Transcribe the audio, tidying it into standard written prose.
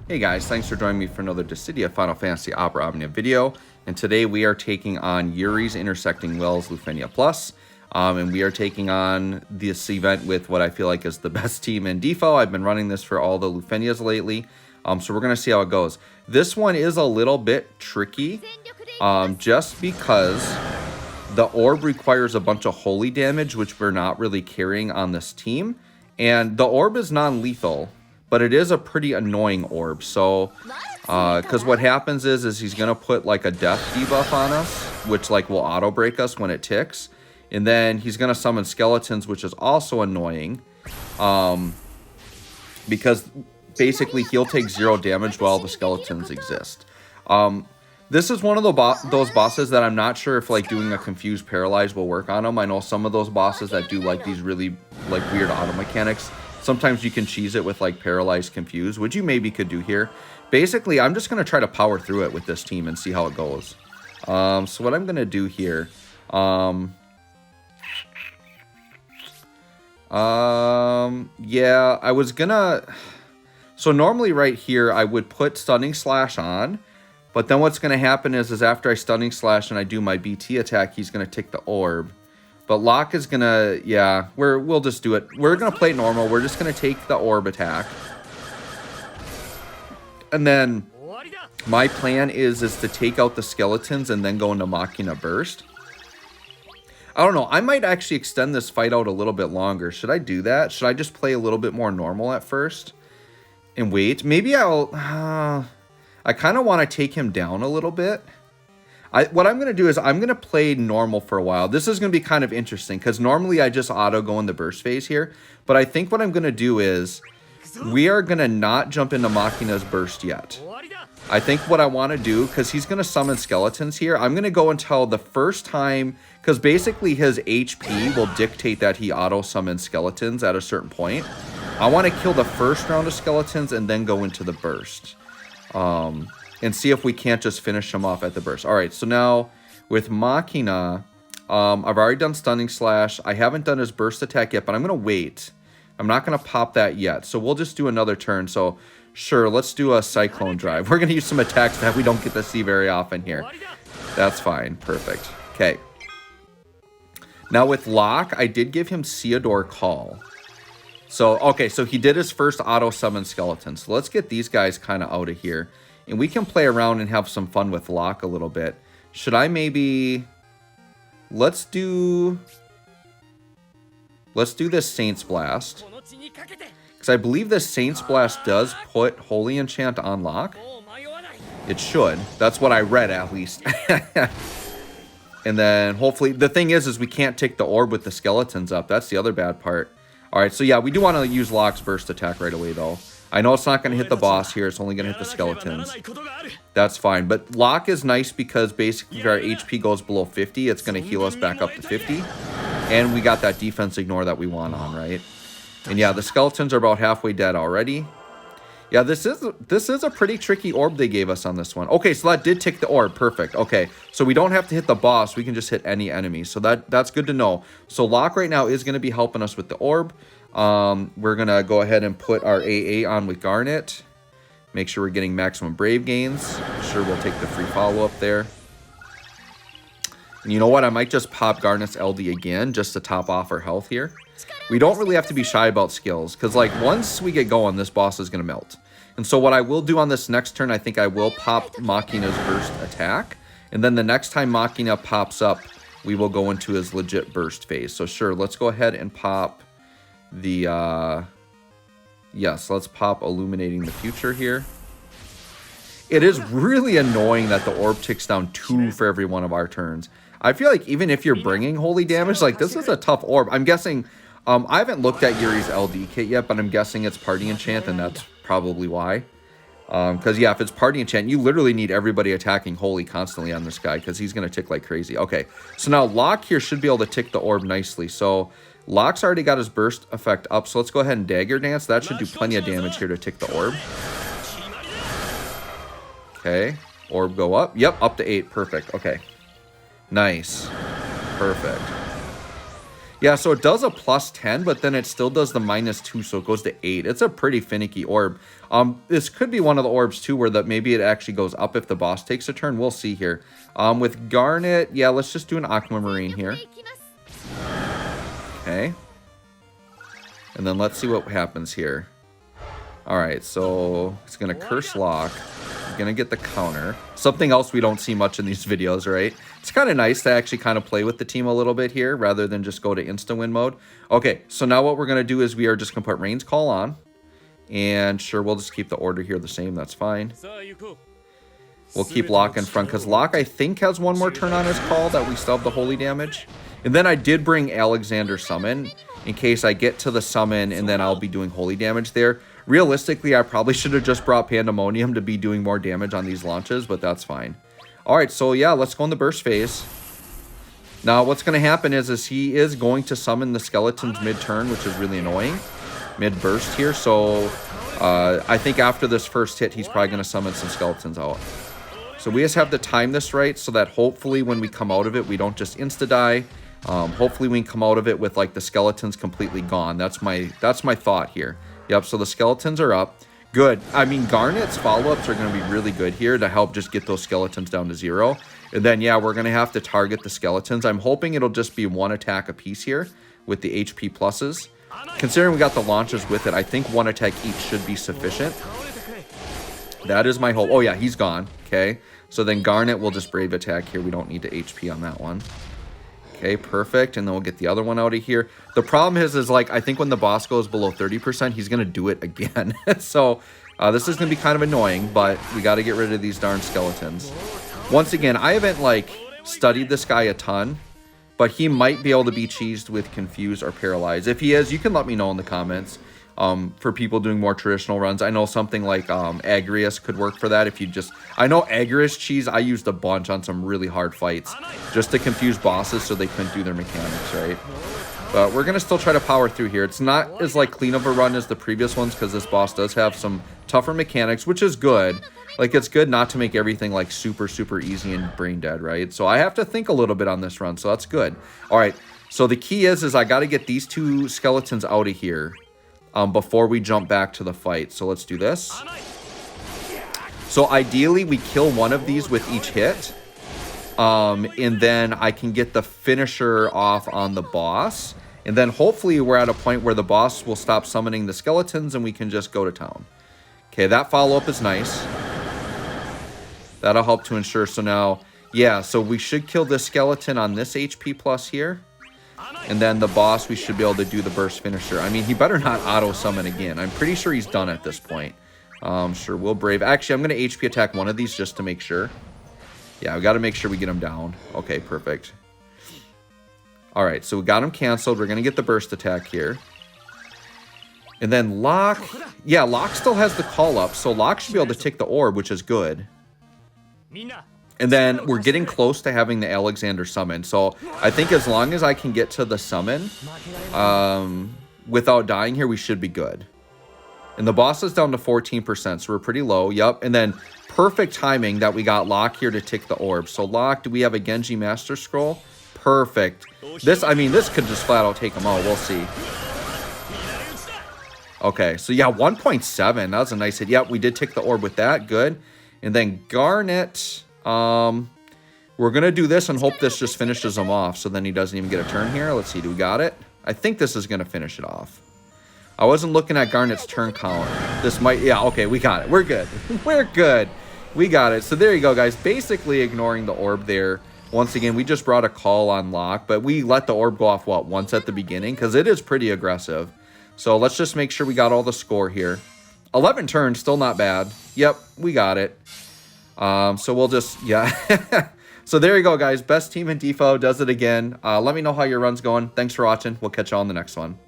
Hey guys, thanks for joining me for another Dissidia Final Fantasy Opera Omnia video. And today we are taking on Yuri's Intersecting Wells Lufenia Plus. And we are taking on this event with what I feel like is the best team in DFFOO. I've been running this for all the Lufenias lately. So we're going to see how it goes. This one is a little bit tricky just because the orb requires a bunch of holy damage, which we're not really carrying on this team. And the orb is non-lethal, but it is a pretty annoying orb. So, because what happens is he's going to put like a death debuff on us, which like will auto break us when it ticks. And then he's going to summon skeletons, which is also annoying. Because basically he'll take 0 damage while the skeletons exist. This is one of those bosses that I'm not sure if like doing a confused paralyze will work on them. I know some of those bosses that do like these really like weird auto mechanics. Sometimes you can cheese it with like paralyzed confused, which you maybe could do here. Basically, I'm just going to try to power through it with this team and see how it goes. So what I'm going to do here, yeah, I was gonna, so normally right here, I would put Stunning Slash on, but then what's going to happen is after I Stunning Slash and I do my BT attack, he's going to tick the orb. But Locke is going to, yeah, we'll just do it. We're going to play it normal. We're just going to take the orb attack. And then my plan is to take out the skeletons and then go into Machina Burst. I don't know. I might actually extend this fight out a little bit longer. Should I do that? Should I just play a little bit more normal at first and wait? Maybe I'll, I kind of want to take him down a little bit. What I'm going to do is I'm going to play normal for a while. This is going to be kind of interesting because normally I just auto go in the burst phase here. But I think what I'm going to do is we are going to not jump into Machina's burst yet. I think what I want to do, because he's going to summon skeletons here, I'm going to go until the first time, because basically his HP will dictate that he auto summons skeletons at a certain point. I want to kill the first round of skeletons and then go into the burst. And see if we can't just finish him off at the burst. All right, so now with Machina, I've already done Stunning Slash. I haven't done his burst attack yet, but I'm going to wait. I'm not going to pop that yet. So we'll just do another turn. So sure, let's do a Cyclone Drive. We're going to use some attacks that we don't get to see very often here. That's fine. Perfect. Okay. Now with Locke, I did give him Ceodor Call. So, okay, so he did his first auto summon skeleton. So let's get these guys kind of out of here. And we can play around and have some fun with Locke a little bit. Should I maybe... Let's do this Saint's Blast. Because I believe this Saint's Blast does put Holy Enchant on Locke. It should. That's what I read, at least. And then, hopefully... The thing is we can't take the orb with the skeletons up. That's the other bad part. Alright, so yeah, we do want to use Locke's burst attack right away, though. I know it's not going to hit the boss here. It's only going to hit the skeletons. That's fine. But Locke is nice because basically if our HP goes below 50, it's going to heal us back up to 50. And we got that defense ignore that we want on, right? And yeah, the skeletons are about halfway dead already. Yeah, this is a pretty tricky orb they gave us on this one. Okay, so that did tick the orb. Perfect. Okay, so we don't have to hit the boss. We can just hit any enemy. So that's good to know. So Locke right now is going to be helping us with the orb. We're going to go ahead and put our AA on with Garnet. Make sure we're getting maximum Brave gains. Sure, we'll take the free follow-up there. And you know what? I might just pop Garnet's LD again just to top off our health here. We don't really have to be shy about skills because, like, once we get going, this boss is going to melt. And so what I will do on this next turn, I think I will pop Machina's burst attack. And then the next time Machina pops up, we will go into his legit burst phase. So sure, let's go ahead and pop... yes, let's pop Illuminating the Future here. It is really annoying that the orb ticks down 2 for every one of our turns. I feel like even if you're bringing holy damage, like this is a tough orb. I'm guessing, I haven't looked at Yuri's LD kit yet, but I'm guessing it's Party Enchant, and that's probably why. Because yeah, if it's Party Enchant, you literally need everybody attacking holy constantly on this guy, because he's going to tick like crazy. Okay, so now Locke here should be able to tick the orb nicely. So Locke's already got his burst effect up, so let's go ahead and Dagger Dance. That should do plenty of damage here to tick the orb. Okay, orb go up. Yep, up to 8. Perfect. Okay, nice. Perfect. Yeah, so it does a +10, but then it still does the -2, so it goes to 8. It's a pretty finicky orb. This could be one of the orbs, too, where maybe it actually goes up if the boss takes a turn. We'll see here. With Garnet, yeah, let's just do an Aquamarine here. Okay. And then let's see what happens here. All right, so it's going to Curse Lock. He's going to get the counter. Something else we don't see much in these videos, right? It's kind of nice to actually kind of play with the team a little bit here rather than just go to insta-win mode. Okay, so now what we're going to do is we are just going to put Rain's Call on. And sure, we'll just keep the order here the same. That's fine. We'll keep Locke in front because Locke, I think, has one more turn on his call that we still have the holy damage. And then I did bring Alexander Summon in case I get to the summon and then I'll be doing holy damage there. Realistically, I probably should have just brought Pandemonium to be doing more damage on these launches, but that's fine. All right, so yeah, let's go in the burst phase. Now, what's going to happen is he is going to summon the skeletons mid-turn, which is really annoying. Mid-burst here, so I think after this first hit, he's probably going to summon some skeletons out. So we just have to time this right so that hopefully when we come out of it, we don't just insta-die. Hopefully we can come out of it with like the skeletons completely gone. That's my thought here. Yep, so the skeletons are up. Good. I mean, Garnet's follow-ups are going to be really good here to help just get those skeletons down to 0. And then, yeah, we're going to have to target the skeletons. I'm hoping it'll just be 1 attack apiece here with the HP pluses. Considering we got the launches with it, I think 1 attack each should be sufficient. That is my hope. Oh, yeah, he's gone. Okay, so then Garnet will just Brave Attack here. We don't need to HP on that one. Okay, perfect. And then we'll get the other one out of here. The problem is like, I think when the boss goes below 30%, he's going to do it again. So this is going to be kind of annoying, but we got to get rid of these darn skeletons. Once again, I haven't like studied this guy a ton, but he might be able to be cheesed with Confuse or Paralyze. If he is, you can let me know in the comments. For people doing more traditional runs, I know something like Agrius could work for that. If you just, I know Agrius cheese, I used a bunch on some really hard fights just to confuse bosses so they couldn't do their mechanics, right? But we're gonna still try to power through here. It's not as like clean of a run as the previous ones because this boss does have some tougher mechanics, which is good. Like, it's good not to make everything like super easy and brain dead, right? So I have to think a little bit on this run, so that's good. All right, so the key is I got to get these 2 skeletons out of here before we jump back to the fight. So let's do this. So ideally, we kill one of these with each hit. And then I can get the finisher off on the boss. And then hopefully we're at a point where the boss will stop summoning the skeletons and we can just go to town. Okay, that follow-up is nice. That'll help to ensure. So now, yeah, so we should kill this skeleton on this HP plus here. And then the boss, we should be able to do the burst finisher. I mean, he better not auto-summon again. I'm pretty sure he's done at this point. Sure, we'll Brave. Actually, I'm going to HP attack one of these just to make sure. Yeah, we got to make sure we get him down. Okay, perfect. All right, so we got him canceled. We're going to get the burst attack here. And then Locke. Yeah, Locke still has the call up. So Locke should be able to take the orb, which is good. And then we're getting close to having the Alexander summon. So I think as long as I can get to the summon without dying here, we should be good. And the boss is down to 14%, so we're pretty low. Yep. And then perfect timing that we got Locke here to take the orb. So Locke, do we have a Genji Master Scroll? Perfect. This, I mean, this could just flat out take them all. We'll see. Okay, so yeah, 1.7. That was a nice hit. Yep, we did take the orb with that. Good. And then Garnet... we're going to do this and hope this just finishes him off. So then he doesn't even get a turn here. Let's see. Do we got it? I think this is going to finish it off. I wasn't looking at Garnet's turn count. This might... Yeah, okay. We got it. We're good. We're good. We got it. So there you go, guys. Basically ignoring the orb there. Once again, we just brought a call on Locke. But we let the orb go off, what, once at the beginning? Because it is pretty aggressive. So let's just make sure we got all the score here. 11 turns. Still not bad. Yep. We got it. So we'll just, yeah. So there you go, guys. Best team in DFFOO does it again. Let me know how your run's going. Thanks for watching. We'll catch you on the next one.